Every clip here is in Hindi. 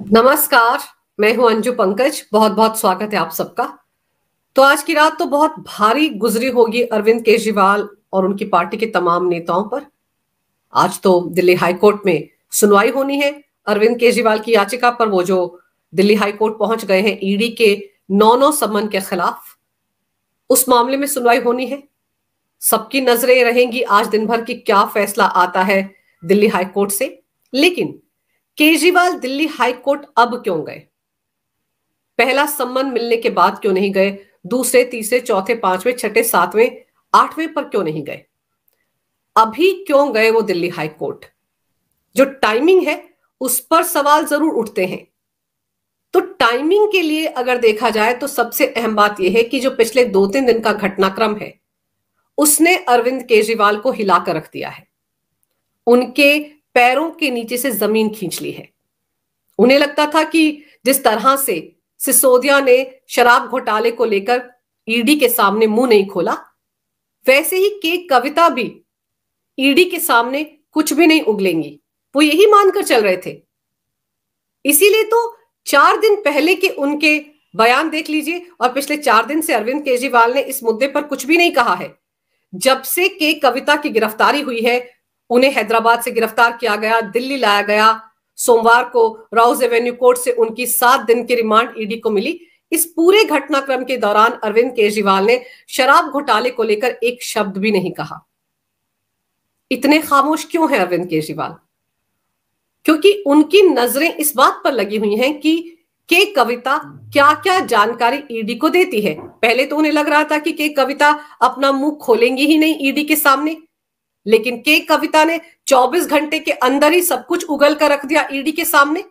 नमस्कार। मैं हूं अंजू पंकज। बहुत बहुत स्वागत है आप सबका। तो आज की रात तो बहुत भारी गुजरी होगी अरविंद केजरीवाल और उनकी पार्टी के तमाम नेताओं पर। आज तो दिल्ली हाईकोर्ट में सुनवाई होनी है अरविंद केजरीवाल की याचिका पर। वो जो दिल्ली हाईकोर्ट पहुंच गए हैं ईडी के 9 सम्मन के खिलाफ, उस मामले में सुनवाई होनी है। सबकी नजरें रहेंगी आज दिन भर की क्या फैसला आता है दिल्ली हाईकोर्ट से। लेकिन केजरीवाल दिल्ली हाईकोर्ट अब क्यों गए? पहला सम्मन मिलने के बाद क्यों नहीं गए? दूसरे, तीसरे, चौथे, पांचवें, छठे, सातवें, आठवें पर क्यों नहीं गए? अभी क्यों गए वो दिल्ली हाईकोर्ट? जो टाइमिंग है उस पर सवाल जरूर उठते हैं। तो टाइमिंग के लिए अगर देखा जाए तो सबसे अहम बात यह है कि जो पिछले 2-3 दिन का घटनाक्रम है उसने अरविंद केजरीवाल को हिलाकर रख दिया है। उनके पैरों के नीचे से जमीन खींच ली है। उन्हें लगता था कि जिस तरह से सिसोदिया ने शराब घोटाले को लेकर ईडी के सामने मुंह नहीं खोला, वैसे ही के कविता भी ईडी के सामने कुछ भी नहीं उगलेंगी। वो यही मानकर चल रहे थे। इसीलिए तो 4 दिन पहले के उनके बयान देख लीजिए और पिछले 4 दिन से अरविंद केजरीवाल ने इस मुद्दे पर कुछ भी नहीं कहा है। जब से के कविता की गिरफ्तारी हुई है, उन्हें हैदराबाद से गिरफ्तार किया गया, दिल्ली लाया गया, सोमवार को राउज एवेन्यू कोर्ट से उनकी 7 दिन की रिमांड ईडी को मिली। इस पूरे घटनाक्रम के दौरान अरविंद केजरीवाल ने शराब घोटाले को लेकर एक शब्द भी नहीं कहा। इतने खामोश क्यों हैं अरविंद केजरीवाल? क्योंकि उनकी नजरें इस बात पर लगी हुई हैं कि के कविता क्या क्या जानकारी ईडी को देती है। पहले तो उन्हें लग रहा था कि के कविता अपना मुंह खोलेंगी ही नहीं ईडी के सामने, लेकिन के कविता ने 24 घंटे के अंदर ही सब कुछ उगल कर रख दिया ईडी के सामने।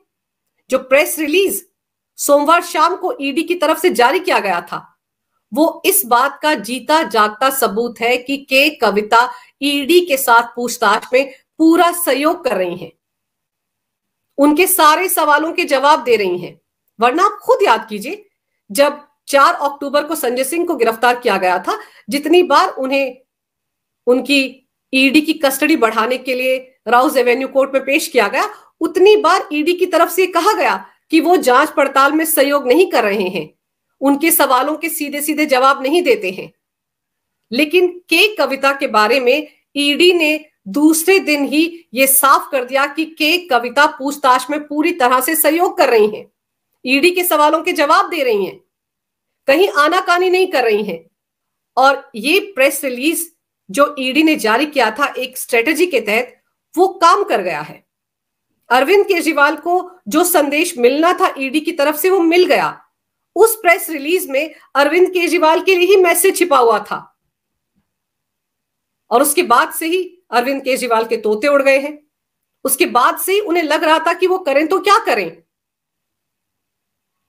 जो प्रेस रिलीज सोमवार शाम को ईडी की तरफ से जारी किया गया था, वो इस बात का जीता जागता सबूत है कि के कविता ईडी के साथ पूछताछ में पूरा सहयोग कर रही हैं, उनके सारे सवालों के जवाब दे रही हैं। वरना आप खुद याद कीजिए, जब 4 अक्टूबर को संजय सिंह को गिरफ्तार किया गया था, जितनी बार उन्हें उनकी ईडी की कस्टडी बढ़ाने के लिए राउज एवेन्यू कोर्ट में पेश किया गया, उतनी बार ईडी की तरफ से कहा गया कि वो जांच पड़ताल में सहयोग नहीं कर रहे हैं, उनके सवालों के सीधे सीधे जवाब नहीं देते हैं। लेकिन के कविता के बारे में ईडी ने दूसरे दिन ही ये साफ कर दिया कि के कविता पूछताछ में पूरी तरह से सहयोग कर रही हैं, ईडी के सवालों के जवाब दे रही हैं, कहीं आनाकानी नहीं कर रही हैं। और ये प्रेस रिलीज जो ईडी ने जारी किया था एक स्ट्रेटेजी के तहत, वो काम कर गया है। अरविंद केजरीवाल को जो संदेश मिलना था ईडी की तरफ से वो मिल गया। उस प्रेस रिलीज में अरविंद केजरीवाल के लिए ही मैसेज छिपा हुआ था और उसके बाद से ही अरविंद केजरीवाल के तोते उड़ गए हैं। उसके बाद से ही उन्हें लग रहा था कि वो करें तो क्या करें।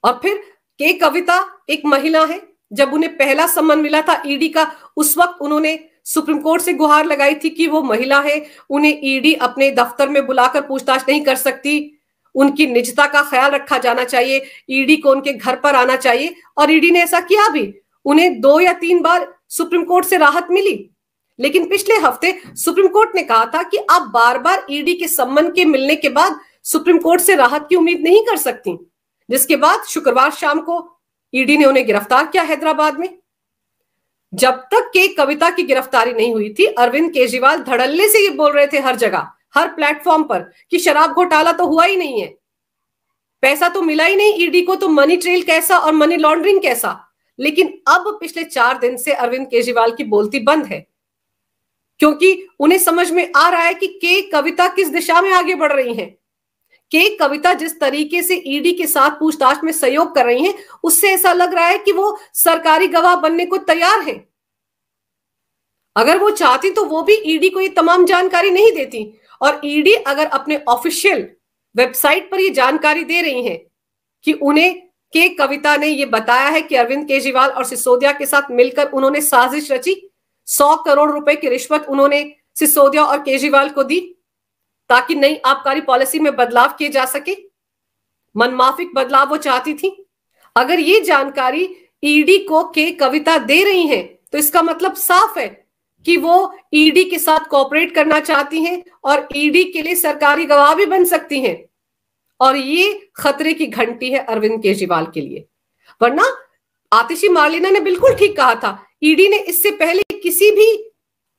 और फिर के कविता एक महिला है। जब उन्हें पहला सम्मन मिला था ईडी का, उस वक्त उन्होंने सुप्रीम कोर्ट से गुहार लगाई थी कि वो महिला है, उन्हें ईडी अपने दफ्तर में बुलाकर पूछताछ नहीं कर सकती, उनकी निजता का ख्याल रखा जाना चाहिए, ईडी को उनके घर पर आना चाहिए। और ईडी ने ऐसा किया भी। उन्हें 2 या 3 बार सुप्रीम कोर्ट से राहत मिली। लेकिन पिछले हफ्ते सुप्रीम कोर्ट ने कहा था कि आप बार बार ईडी के सम्मन के मिलने के बाद सुप्रीम कोर्ट से राहत की उम्मीद नहीं कर सकती। जिसके बाद शुक्रवार शाम को ईडी ने उन्हें गिरफ्तार किया हैदराबाद में। जब तक के कविता की गिरफ्तारी नहीं हुई थी, अरविंद केजरीवाल धड़ल्ले से ये बोल रहे थे हर जगह, हर प्लेटफॉर्म पर, कि शराब घोटाला तो हुआ ही नहीं है, पैसा तो मिला ही नहीं ईडी को, तो मनी ट्रेल कैसा और मनी लॉन्ड्रिंग कैसा। लेकिन अब पिछले 4 दिन से अरविंद केजरीवाल की बोलती बंद है, क्योंकि उन्हें समझ में आ रहा है कि के कविता किस दिशा में आगे बढ़ रही हैं। के कविता जिस तरीके से ईडी के साथ पूछताछ में सहयोग कर रही हैं, उससे ऐसा लग रहा है कि वो सरकारी गवाह बनने को तैयार हैं। अगर वो चाहती तो वो भी ईडी को ये तमाम जानकारी नहीं देती। और ईडी अगर अपने ऑफिशियल वेबसाइट पर ये जानकारी दे रही है कि उन्हें के कविता ने ये बताया है कि अरविंद केजरीवाल और सिसोदिया के साथ मिलकर उन्होंने साजिश रची, 100 करोड़ रुपए की रिश्वत उन्होंने सिसोदिया और केजरीवाल को दी ताकि नई आबकारी पॉलिसी में बदलाव किए जा सके, मनमाफिक बदलाव वो चाहती थी। अगर ये जानकारी ईडी को के कविता दे रही हैं, तो इसका मतलब साफ है कि वो ईडी के साथ कोऑपरेट करना चाहती हैं और ईडी के लिए सरकारी गवाह भी बन सकती हैं। और ये खतरे की घंटी है अरविंद केजरीवाल के लिए। वरना आतिशी मार्लेना ने बिल्कुल ठीक कहा था, ईडी ने इससे पहले किसी भी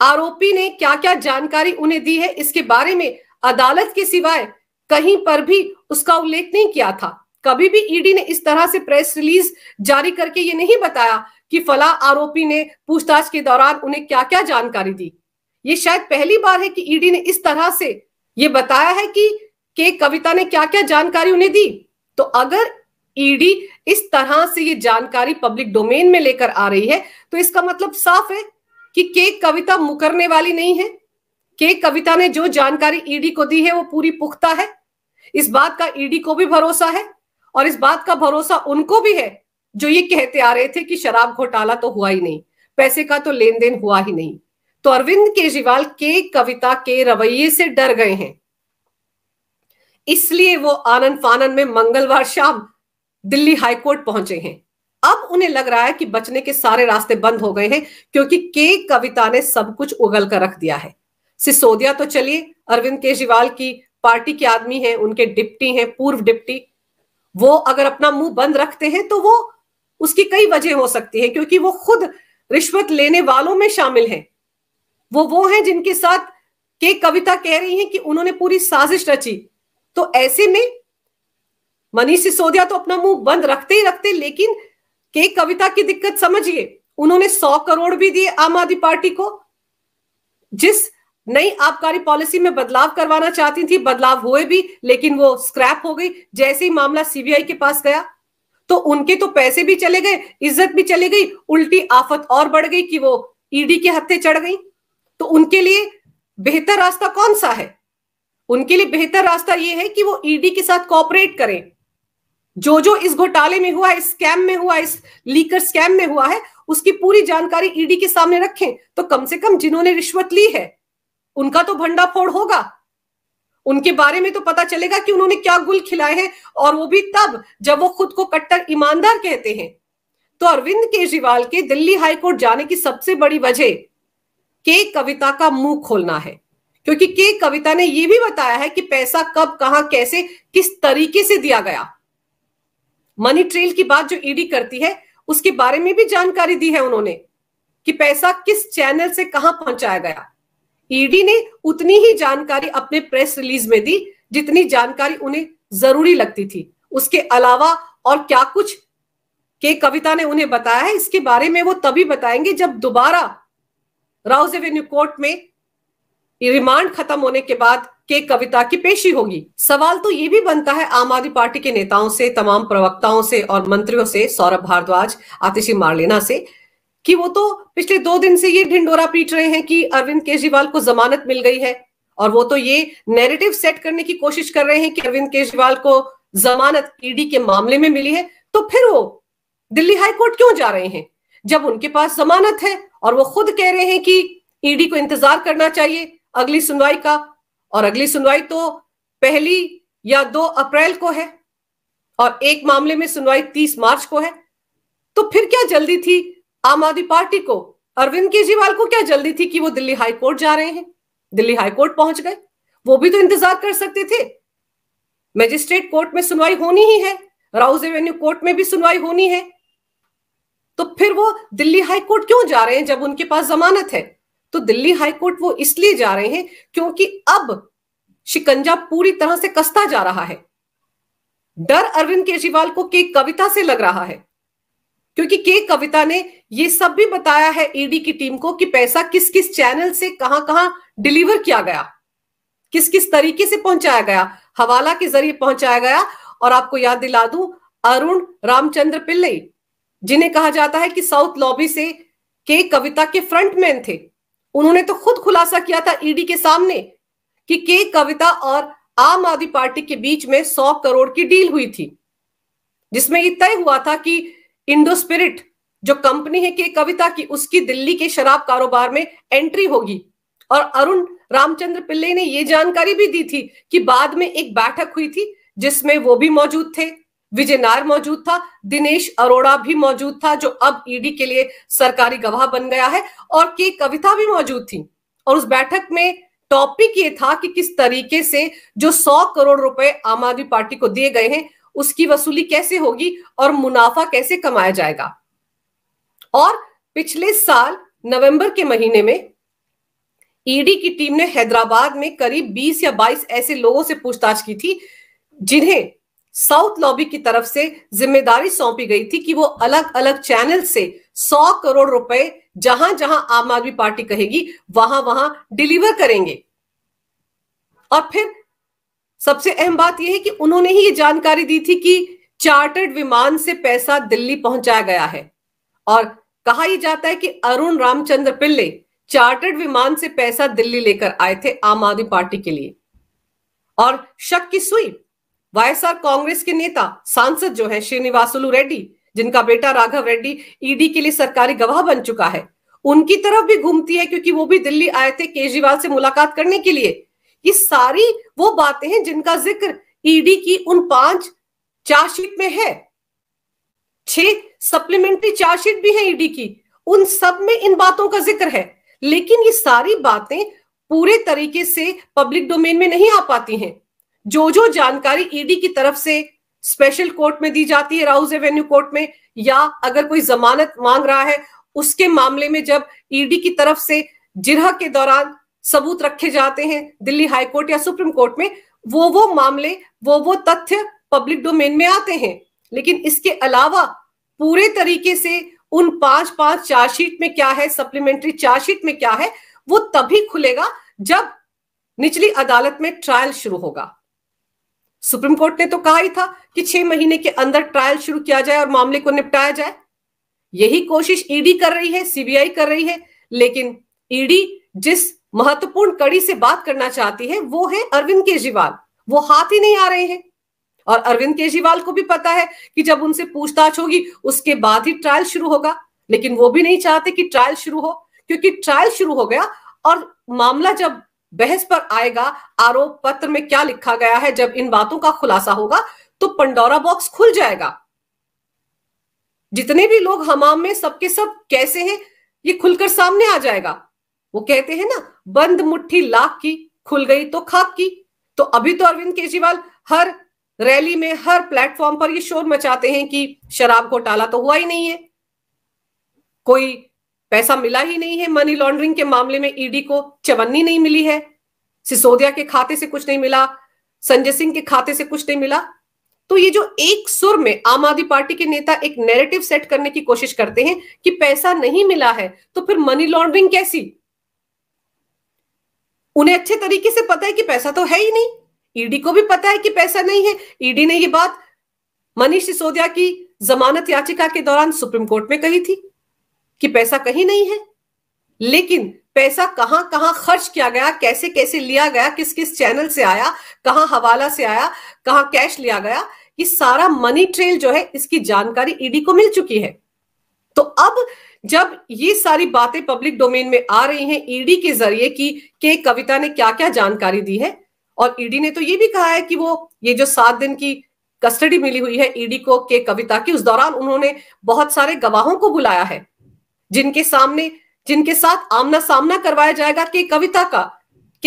आरोपी ने क्या क्या जानकारी उन्हें दी है इसके बारे में अदालत के सिवाय कहीं पर भी उसका उल्लेख नहीं किया था। कभी भी ईडी ने इस तरह से प्रेस रिलीज जारी करके ये नहीं बताया कि फला आरोपी ने पूछताछ के दौरान उन्हें क्या क्या जानकारी दी। ये शायद पहली बार है कि ईडी ने इस तरह से ये बताया है कि कविता ने क्या क्या जानकारी उन्हें दी। तो अगर ईडी इस तरह से ये जानकारी पब्लिक डोमेन में लेकर आ रही है तो इसका मतलब साफ है कि कविता मुकरने वाली नहीं है। कविता ने जो जानकारी ईडी को दी है वो पूरी पुख्ता है। इस बात का ईडी को भी भरोसा है और इस बात का भरोसा उनको भी है जो ये कहते आ रहे थे कि शराब घोटाला तो हुआ ही नहीं, पैसे का तो लेन देन हुआ ही नहीं। तो अरविंद केजरीवाल कविता के रवैये से डर गए हैं, इसलिए वो आनन फानन में मंगलवार शाम दिल्ली हाईकोर्ट पहुंचे हैं। अब उन्हें लग रहा है कि बचने के सारे रास्ते बंद हो गए हैं, क्योंकि कविता ने सब कुछ उगल कर रख दिया है। सिसोदिया तो चलिए अरविंद केजरीवाल की पार्टी के आदमी हैं, उनके डिप्टी हैं, पूर्व डिप्टी, वो अगर अपना मुंह बंद रखते हैं तो वो उसकी कई वजह हो सकती है, क्योंकि वो खुद रिश्वत लेने वालों में शामिल हैं। वो हैं जिनके साथ कविता कह रही हैं कि उन्होंने पूरी साजिश रची। तो ऐसे में मनीष सिसोदिया तो अपना मुंह बंद रखते ही रखते, लेकिन कविता की दिक्कत समझिए, उन्होंने 100 करोड़ भी दिए आम आदमी पार्टी को। जिस नई आबकारी पॉलिसी में बदलाव करवाना चाहती थी, बदलाव हुए भी, लेकिन वो स्क्रैप हो गई जैसे ही मामला सीबीआई के पास गया। तो उनके तो पैसे भी चले गए, इज्जत भी चली गई, उल्टी आफत और बढ़ गई कि वो ईडी के हत्थे चढ़ गई। तो उनके लिए बेहतर रास्ता कौन सा है? उनके लिए बेहतर रास्ता यह है कि वो ईडी के साथ कोऑपरेट करें। जो इस घोटाले में हुआ, इस स्कैम में हुआ, इस लीकर स्कैम में हुआ है, उसकी पूरी जानकारी ईडी के सामने रखें। तो कम से कम जिन्होंने रिश्वत ली है उनका तो भंडाफोड़ होगा, उनके बारे में तो पता चलेगा कि उन्होंने क्या गुल खिलाए हैं, और वो भी तब जब वो खुद को कट्टर ईमानदार कहते हैं। तो अरविंद केजरीवाल के दिल्ली हाईकोर्ट जाने की सबसे बड़ी वजह कविता का मुंह खोलना है, क्योंकि कविता ने यह भी बताया है कि पैसा कब, कहां, कैसे, किस तरीके से दिया गया। मनी ट्रेल की बात जो ईडी करती है उसके बारे में भी जानकारी दी है उन्होंने कि पैसा किस चैनल से कहां पहुंचाया गया। ईडी ने उतनी ही जानकारी अपने प्रेस रिलीज में दी जितनी जानकारी उन्हें जरूरी लगती थी। उसके अलावा और क्या कुछ कविता ने उन्हें बताया है, इसके बारे में वो तभी बताएंगे जब दोबारा राउज एवेन्यू कोर्ट में रिमांड खत्म होने के बाद कविता की पेशी होगी। सवाल तो ये भी बनता है आम आदमी पार्टी के नेताओं से, तमाम प्रवक्ताओं से और मंत्रियों से, सौरभ भारद्वाज, आतिशी मार्लेना से, कि वो तो पिछले 2 दिन से ये ढिंडोरा पीट रहे हैं कि अरविंद केजरीवाल को जमानत मिल गई है, और वो तो ये नैरेटिव सेट करने की कोशिश कर रहे हैं कि अरविंद केजरीवाल को जमानत ईडी के मामले में मिली है। तो फिर वो दिल्ली हाईकोर्ट क्यों जा रहे हैं जब उनके पास जमानत है? और वो खुद कह रहे हैं कि ईडी को इंतजार करना चाहिए अगली सुनवाई का, और अगली सुनवाई तो 1 या 2 अप्रैल को है, और एक मामले में सुनवाई 30 मार्च को है। तो फिर क्या जल्दी थी आम आदमी पार्टी को? अरविंद केजरीवाल को क्या जल्दी थी कि वो दिल्ली हाईकोर्ट जा रहे हैं? दिल्ली हाईकोर्ट पहुंच गए, वो भी तो इंतजार कर सकते थे। मजिस्ट्रेट कोर्ट में सुनवाई होनी ही है, राउज एवेन्यू कोर्ट में भी सुनवाई होनी है। तो फिर वो दिल्ली हाईकोर्ट क्यों जा रहे हैं जब उनके पास जमानत है? तो दिल्ली हाईकोर्ट वो इसलिए जा रहे हैं क्योंकि अब शिकंजा पूरी तरह से कसता जा रहा है। डर अरविंद केजरीवाल को कविता से लग रहा है, क्योंकि कविता ने ये सब भी बताया है ईडी की टीम को कि पैसा किस किस चैनल से कहां कहां डिलीवर किया गया, किस किस तरीके से पहुंचाया गया, हवाला के जरिए पहुंचाया गया। और आपको याद दिला दूं, अरुण रामचंद्र पिल्लई, जिन्हें कहा जाता है कि साउथ लॉबी से कविता के फ्रंटमैन थे, उन्होंने तो खुद खुलासा किया था ईडी के सामने कि कविता और आम आदमी पार्टी के बीच में 100 करोड़ की डील हुई थी, जिसमें यह तय हुआ था कि इंडो स्पिरिट जो कंपनी है कविता की, उसकी दिल्ली के शराब कारोबार में एंट्री होगी। और अरुण रामचंद्र पिल्लई ने यह जानकारी भी दी थी कि बाद में एक बैठक हुई थी जिसमें वो भी मौजूद थे, विजय नायर मौजूद था, दिनेश अरोड़ा भी मौजूद था जो अब ईडी के लिए सरकारी गवाह बन गया है, और कविता भी मौजूद थी। और उस बैठक में टॉपिक ये था कि किस तरीके से जो 100 करोड़ रुपए आम आदमी पार्टी को दिए गए हैं उसकी वसूली कैसे होगी और मुनाफा कैसे कमाया जाएगा। और पिछले साल नवंबर के महीने में ईडी की टीम ने हैदराबाद में करीब 20 या 22 ऐसे लोगों से पूछताछ की थी जिन्हें साउथ लॉबी की तरफ से जिम्मेदारी सौंपी गई थी कि वो अलग अलग चैनल से 100 करोड़ रुपए जहां जहां आम आदमी पार्टी कहेगी वहां वहां डिलीवर करेंगे। और फिर सबसे अहम बात यह है कि उन्होंने ही ये जानकारी दी थी कि चार्टर्ड विमान से पैसा दिल्ली पहुंचाया गया है। और कहा यह जाता है कि अरुण रामचंद्र पिल्ले चार्टर्ड विमान से पैसा दिल्ली लेकर आए थे आम आदमी पार्टी के लिए। और शक की सुई वाईएसआर कांग्रेस के नेता सांसद जो है श्रीनिवासुलु रेड्डी, जिनका बेटा राघव रेड्डी ईडी के लिए सरकारी गवाह बन चुका है, उनकी तरफ भी घूमती है क्योंकि वो भी दिल्ली आए थे केजरीवाल से मुलाकात करने के लिए। ये सारी वो बातें हैं जिनका जिक्र ईडी की उन 5 चार्जशीट में है। 6 सप्लीमेंट्री चार्जशीट भी है ईडी की, उन सब में इन बातों का जिक्र है। लेकिन ये सारी बातें पूरे तरीके से पब्लिक डोमेन में नहीं आ पाती हैं। जो जो जानकारी ईडी की तरफ से स्पेशल कोर्ट में दी जाती है, राउज एवेन्यू कोर्ट में, या अगर कोई जमानत मांग रहा है उसके मामले में जब ईडी की तरफ से जिरह के दौरान सबूत रखे जाते हैं दिल्ली हाई कोर्ट या सुप्रीम कोर्ट में, वो मामले वो तथ्य पब्लिक डोमेन में आते हैं। लेकिन इसके अलावा पूरे तरीके से उन 5 चार्जशीट में क्या है, सप्लीमेंट्री चार्जशीट में क्या है, वो तभी खुलेगा जब निचली अदालत में ट्रायल शुरू होगा। सुप्रीम कोर्ट ने तो कहा ही था कि 6 महीने के अंदर ट्रायल शुरू किया जाए और मामले को निपटाया जाए। यही कोशिश ईडी कर रही है, सीबीआई कर रही है। लेकिन ईडी जिस महत्वपूर्ण कड़ी से बात करना चाहती है वो है अरविंद केजरीवाल। वो हाथ ही नहीं आ रहे हैं। और अरविंद केजरीवाल को भी पता है कि जब उनसे पूछताछ होगी उसके बाद ही ट्रायल शुरू होगा। लेकिन वो भी नहीं चाहते कि ट्रायल शुरू हो, क्योंकि ट्रायल शुरू हो गया और मामला जब बहस पर आएगा, आरोप पत्र में क्या लिखा गया है, जब इन बातों का खुलासा होगा तो पंडोरा बॉक्स खुल जाएगा। जितने भी लोग हमाम में सबके सब कैसे हैं ये खुलकर सामने आ जाएगा। वो कहते हैं ना, बंद मुट्ठी लाख की, खुल गई तो खाक की। तो अभी तो अरविंद केजरीवाल हर रैली में, हर प्लेटफॉर्म पर ये शोर मचाते हैं कि शराब घोटाला तो हुआ ही नहीं है, कोई पैसा मिला ही नहीं है, मनी लॉन्ड्रिंग के मामले में ईडी को चवन्नी नहीं मिली है, सिसोदिया के खाते से कुछ नहीं मिला, संजय सिंह के खाते से कुछ नहीं मिला। तो ये जो एक सुर में आम आदमी पार्टी के नेता एक नैरेटिव सेट करने की कोशिश करते हैं कि पैसा नहीं मिला है तो फिर मनी लॉन्ड्रिंग कैसी। उन्हें अच्छे तरीके से पता है कि पैसा तो है ही नहीं, ईडी को भी पता है कि पैसा नहीं है। ईडी ने ये बात मनीष सिसोदिया की जमानत याचिका के दौरान सुप्रीम कोर्ट में कही थी कि पैसा कहीं नहीं है। लेकिन पैसा कहां कहां खर्च किया गया, कैसे कैसे लिया गया, किस किस चैनल से आया, कहां हवाला से आया, कहां कैश लिया गया, ये सारा मनी ट्रेल जो है इसकी जानकारी ईडी को मिल चुकी है। तो अब जब ये सारी बातें पब्लिक डोमेन में आ रही हैं ईडी के जरिए कि के कविता ने क्या क्या जानकारी दी है, और ईडी ने तो ये भी कहा है कि वो ये जो 7 दिन की कस्टडी मिली हुई है ईडी को के कविता की, उस दौरान उन्होंने बहुत सारे गवाहों को बुलाया है जिनके साथ आमना सामना करवाया जाएगा। के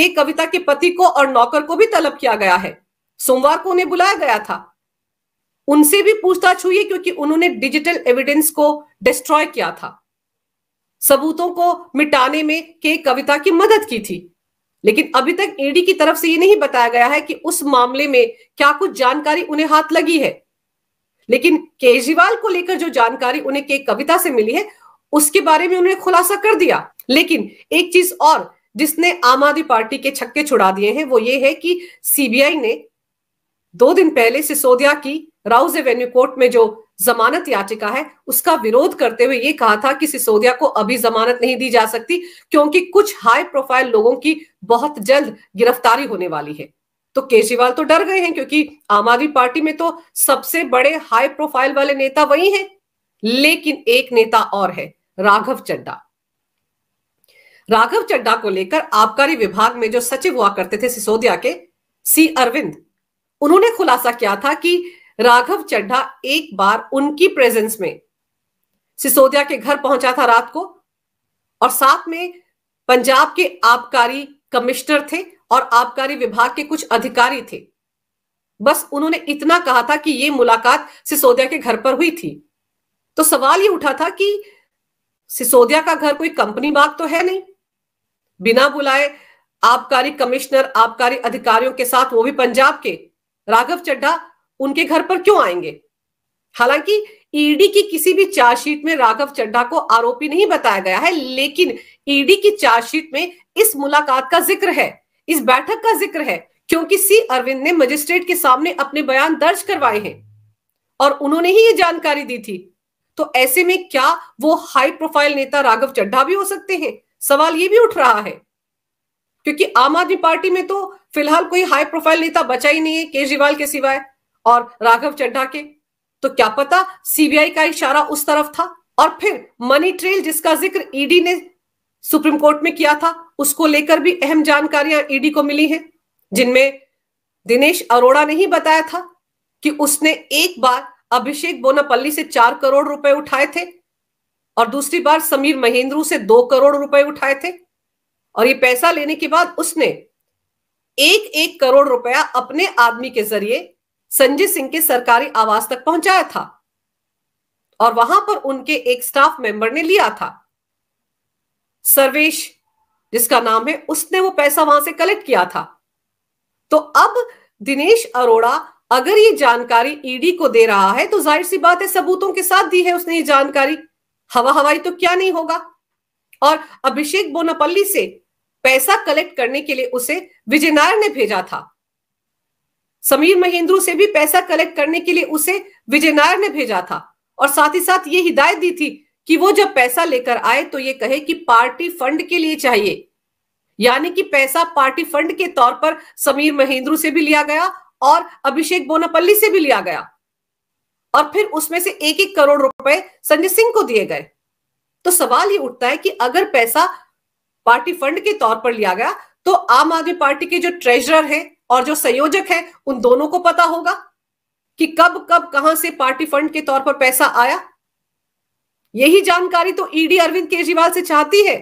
कविता के पति को और नौकर को भी तलब किया गया है। सोमवार को उन्हें बुलाया गया था, उनसे भी पूछताछ हुई है क्योंकि उन्होंने डिजिटल एविडेंस को डिस्ट्रॉय किया था, सबूतों को मिटाने में के कविता की मदद की थी। लेकिन अभी तक ईडी की तरफ से ये नहीं बताया गया है कि उस मामले में क्या कुछ जानकारी उन्हें हाथ लगी है। लेकिन केजरीवाल को लेकर जो जानकारी उन्हें के कविता से मिली है उसके बारे में उन्होंने खुलासा कर दिया। लेकिन एक चीज और जिसने आम आदमी पार्टी के छक्के छुड़ा दिए हैं वो ये है कि सीबीआई ने 2 दिन पहले सिसोदिया की राउज एवेन्यू कोर्ट में जो जमानत याचिका है उसका विरोध करते हुए ये कहा था कि सिसोदिया को अभी जमानत नहीं दी जा सकती क्योंकि कुछ हाई प्रोफाइल लोगों की बहुत जल्द गिरफ्तारी होने वाली है। तो केजरीवाल तो डर गए हैं क्योंकि आम आदमी पार्टी में तो सबसे बड़े हाई प्रोफाइल वाले नेता वही हैं। लेकिन एक नेता और है, राघव चड्ढा को लेकर आबकारी विभाग में जो सचिव हुआ करते थे सिसोदिया के, सी अरविंद, उन्होंने खुलासा किया था कि राघव चड्ढा एक बार उनकी प्रेजेंस में सिसोदिया के घर पहुंचा था रात को, और साथ में पंजाब के आबकारी कमिश्नर थे और आबकारी विभाग के कुछ अधिकारी थे। बस उन्होंने इतना कहा था कि यह मुलाकात सिसोदिया के घर पर हुई थी। तो सवाल ये उठा था कि सिसोदिया का घर कोई कंपनी बाग तो है नहीं, बिना बुलाए आबकारी कमिश्नर आबकारी अधिकारियों के साथ, वो भी पंजाब के, राघव चड्ढा उनके घर पर क्यों आएंगे? हालांकि ईडी की किसी भी चार्जशीट में राघव चड्ढा को आरोपी नहीं बताया गया है, लेकिन ईडी की चार्जशीट में इस मुलाकात का जिक्र है, इस बैठक का जिक्र है, क्योंकि सी अरविंद ने मजिस्ट्रेट के सामने अपने बयान दर्ज करवाए हैं और उन्होंने ही ये जानकारी दी थी। तो ऐसे में क्या वो हाई प्रोफाइल नेता राघव चड्ढा भी हो सकते हैं? सवाल ये भी उठ रहा है, क्योंकि आम आदमी पार्टी में तो फिलहाल कोई हाई प्रोफाइल नेता बचा ही नहीं है केजरीवाल के सिवाय और राघव चड्ढा के। तो क्या पता सीबीआई का इशारा उस तरफ था। और फिर मनी ट्रेल जिसका जिक्र ईडी ने सुप्रीम कोर्ट में किया था, उसको लेकर भी अहम जानकारियां ईडी को मिली हैं, जिनमें दिनेश अरोड़ा ने ही बताया था कि उसने एक बार अभिषेक बोनापल्ली से 4 करोड़ रुपए उठाए थे और दूसरी बार समीर महेंद्रू से 2 करोड़ रुपए उठाए थे, और ये पैसा लेने के बाद उसने 1-1 करोड़ रुपया अपने आदमी के जरिए संजय सिंह के सरकारी आवास तक पहुंचाया था और वहां पर उनके एक स्टाफ मेंबर ने लिया था, सर्वेश जिसका नाम है, उसने वो पैसा वहां से कलेक्ट किया था। तो अब दिनेश अरोड़ा अगर ये जानकारी ईडी को दे रहा है तो जाहिर सी बात है सबूतों के साथ दी है उसने ये जानकारी, हवा हवाई तो क्या नहीं होगा। और अभिषेक बोनापल्ली से पैसा कलेक्ट करने के लिए उसे विजय नायर ने भेजा था, समीर महेंद्रू से भी पैसा कलेक्ट करने के लिए उसे विजय नायर ने भेजा था, और साथ ही साथ ये हिदायत दी थी कि वो जब पैसा लेकर आए तो ये कहे कि पार्टी फंड के लिए चाहिए, यानी कि पैसा पार्टी फंड के तौर पर समीर महेंद्रू से भी लिया गया और अभिषेक बोनापल्ली से भी लिया गया, और फिर उसमें से 1-1 करोड़ रुपए संजय सिंह को दिए गए। तो सवाल ये उठता है कि अगर पैसा पार्टी फंड के तौर पर लिया गया तो आम आदमी पार्टी के जो ट्रेजरर है और जो संयोजक है उन दोनों को पता होगा कि कब कब कहां से पार्टी फंड के तौर पर पैसा आया। यही जानकारी तो ईडी अरविंद केजरीवाल से चाहती है,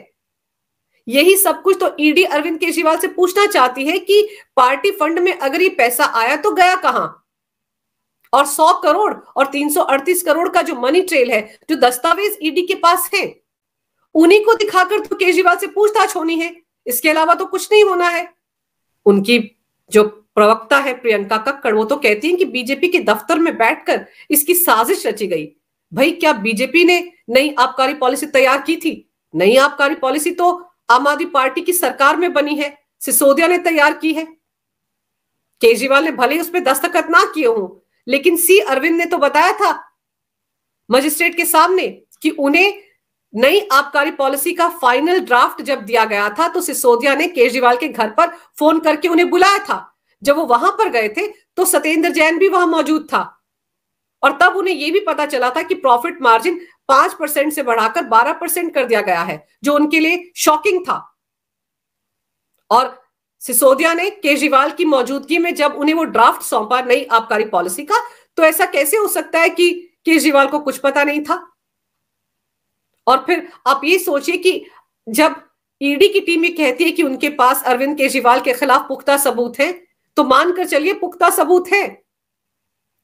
यही सब कुछ तो ईडी अरविंद केजरीवाल से पूछना चाहती है कि पार्टी फंड में अगर ये पैसा आया तो गया कहां। और 100 करोड़ और 338 करोड़ का जो मनी ट्रेल है, जो दस्तावेज ईडी के पास है, उन्हीं को दिखाकर तो केजरीवाल से पूछताछ होनी है, इसके अलावा तो कुछ नहीं होना है। उनकी जो प्रवक्ता है प्रियंका कक्कड़, वो तो कहती हैं कि बीजेपी के दफ्तर में बैठकर इसकी साजिश रची गई। भाई क्या बीजेपी ने नई आबकारी पॉलिसी तैयार की थी? नई आबकारी पॉलिसी तो आम आदमी पार्टी की सरकार में बनी है, सिसोदिया ने तैयार की है। केजरीवाल ने भले उस पर दस्तखत ना किए हों, लेकिन सी अरविंद ने तो बताया था मजिस्ट्रेट के सामने कि उन्हें नई आबकारी पॉलिसी का फाइनल ड्राफ्ट जब दिया गया था तो सिसोदिया ने केजरीवाल के घर पर फोन करके उन्हें बुलाया था। जब वो वहां पर गए थे तो सत्येंद्र जैन भी वहां मौजूद था, और तब उन्हें यह भी पता चला था कि प्रॉफिट मार्जिन 5% से बढ़ाकर 12% कर दिया गया है, जो उनके लिए शॉकिंग था। और सिसोदिया ने केजरीवाल की मौजूदगी में जब उन्हें वो ड्राफ्ट सौंपा नई आबकारी पॉलिसी का, तो ऐसा कैसे हो सकता है कि केजरीवाल को कुछ पता नहीं था। और फिर आप ये सोचिए कि जब ईडी की टीम ये कहती है कि उनके पास अरविंद केजरीवाल के खिलाफ पुख्ता सबूत हैं, तो मानकर चलिए पुख्ता सबूत है,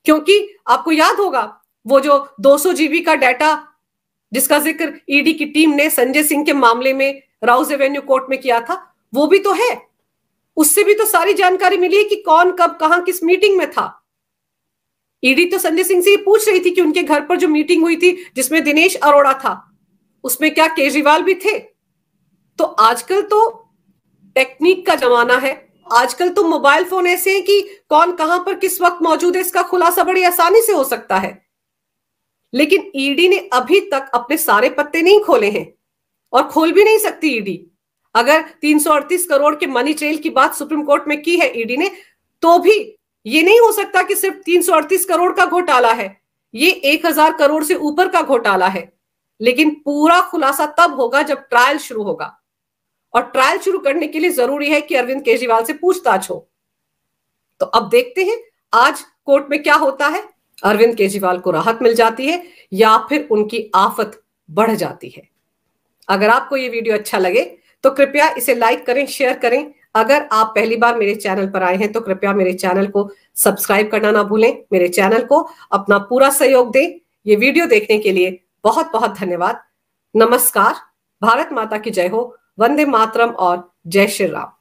क्योंकि आपको याद होगा वो जो 200 जीबी का डाटा जिसका जिक्र ईडी की टीम ने संजय सिंह के मामले में राउज एवेन्यू कोर्ट में किया था, वो भी तो है। उससे भी तो सारी जानकारी मिली है कि कौन कब कहां किस मीटिंग में था। ईडी तो संजय सिंह से ये पूछ रही थी कि उनके घर पर जो मीटिंग हुई थी जिसमें दिनेश अरोड़ा था, उसमें क्या केजरीवाल भी थे? तो आजकल तो टेक्निक का जमाना है, आजकल तो मोबाइल फोन ऐसे हैं कि कौन कहां पर किस वक्त मौजूद है इसका खुलासा बड़ी आसानी से हो सकता है। लेकिन ईडी ने अभी तक अपने सारे पत्ते नहीं खोले हैं और खोल भी नहीं सकती ईडी। अगर 338 करोड़ के मनी ट्रेल की बात सुप्रीम कोर्ट में की है ईडी ने, तो भी ये नहीं हो सकता कि सिर्फ 338 करोड़ का घोटाला है, ये 1000 करोड़ से ऊपर का घोटाला है। लेकिन पूरा खुलासा तब होगा जब ट्रायल शुरू होगा, और ट्रायल शुरू करने के लिए जरूरी है कि अरविंद केजरीवाल से पूछताछ हो। तो अब देखते हैं आज कोर्ट में क्या होता है। अरविंद केजरीवाल को राहत मिल जाती है या फिर उनकी आफत बढ़ जाती है। अगर आपको ये वीडियो अच्छा लगे तो कृपया इसे लाइक करें, शेयर करें, अगर आप पहली बार मेरे चैनल पर आए हैं तो कृपया मेरे चैनल को सब्सक्राइब करना ना भूलें। मेरे चैनल को अपना पूरा सहयोग दें। ये वीडियो देखने के लिए बहुत बहुत धन्यवाद। नमस्कार। भारत माता की जय हो। वंदे मातरम और जय श्री राम।